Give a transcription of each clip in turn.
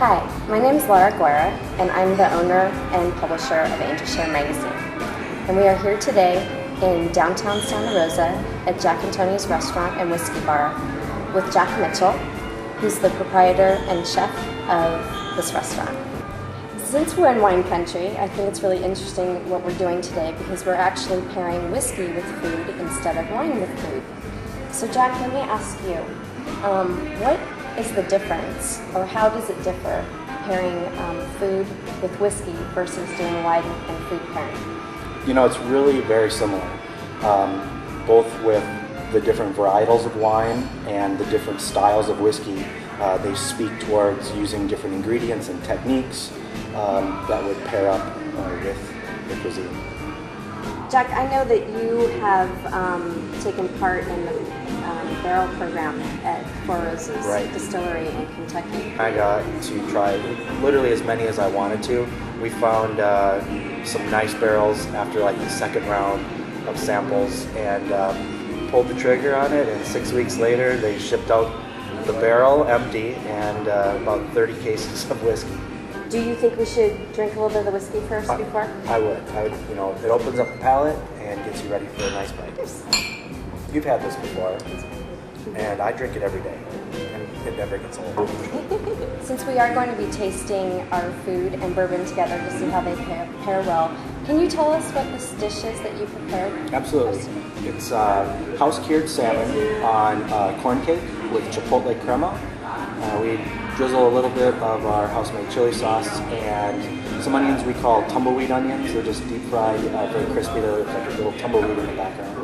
Hi, my name is Lara Guerra, and I'm the owner and publisher of Angel Share Magazine. And we are here today in downtown Santa Rosa at Jack and Tony's Restaurant and Whiskey Bar with Jack Mitchell, who's the proprietor and chef of this restaurant. Since we're in wine country, I think it's really interesting what we're doing today because we're actually pairing whiskey with food instead of wine with food. So Jack, let me ask you, what is the difference, or how does it differ, pairing food with whiskey versus doing wine and food pairing? You know, it's really very similar, both with the different varietals of wine and the different styles of whiskey. They speak towards using different ingredients and techniques that would pair up with the cuisine. Jack, I know that you have taken part in the barrel program at Four Roses Distillery in Kentucky. I got to try literally as many as I wanted to. We found some nice barrels after like the second round of samples and pulled the trigger on it, and 6 weeks later they shipped out the barrel empty and about 30 cases of whiskey. Do you think we should drink a little bit of the whiskey first before? I would. You know, it opens up the palate and gets you ready for a nice bite. You've had this before, and I drink it every day, and it never gets old. Since we are going to be tasting our food and bourbon together to see how they pair well, can you tell us what this dish is that you prepared? Absolutely. It's house-cured salmon on corn cake with chipotle crema. We drizzle a little bit of our house-made chili sauce and some onions we call tumbleweed onions. They're just deep fried, very crispy. They're like a little tumbleweed in the background.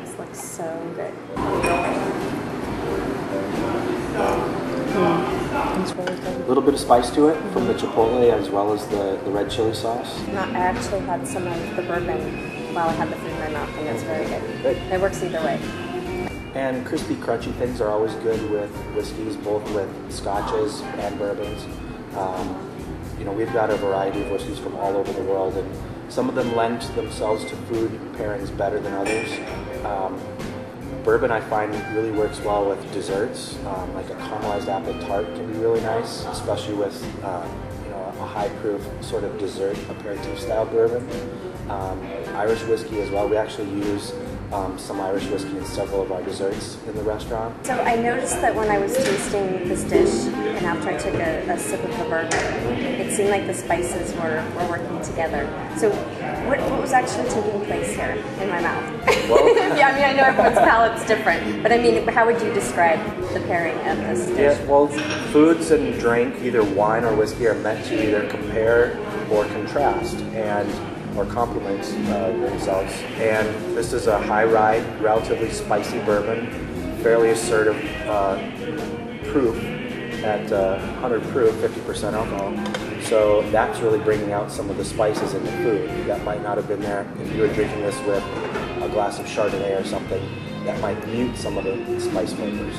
This looks so good. It's really good. A little bit of spice to it from the chipotle as well as the red chili sauce. I actually had some of the bourbon while I had the food in my mouth, and it's very good. It works either way. And crispy, crunchy things are always good with whiskeys, both with scotches and bourbons. You know, we've got a variety of whiskeys from all over the world, and some of them lend themselves to food pairings better than others. Bourbon, I find, really works well with desserts. Like a caramelized apple tart can be really nice, especially with you know, a high-proof sort of dessert aperitif-style bourbon. Irish whiskey as well. We actually use some Irish whiskey in several of our desserts in the restaurant. So I noticed that when I was tasting this dish, and after I took a sip of the bourbon, it seemed like the spices were working together. So what was actually taking place here in my mouth? Well, yeah, I mean, I know everyone's palate's different, but I mean, how would you describe the pairing of this dish? Yeah, well, foods and drink, either wine or whiskey, are meant to either compare or contrast or complement themselves. And this is a high rye, relatively spicy bourbon, fairly assertive proof at 100 proof, 50% alcohol. So that's really bringing out some of the spices in the food that might not have been there if you were drinking this with a glass of Chardonnay or something. That might mute some of the spice flavors.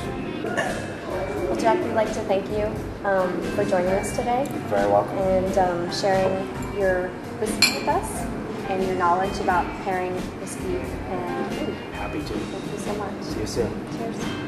Well, Jack, we'd like to thank you for joining us today. You're very welcome. And sharing your whiskey with us and your knowledge about pairing whiskey and food. Happy to. Thank you so much. See you soon. Cheers.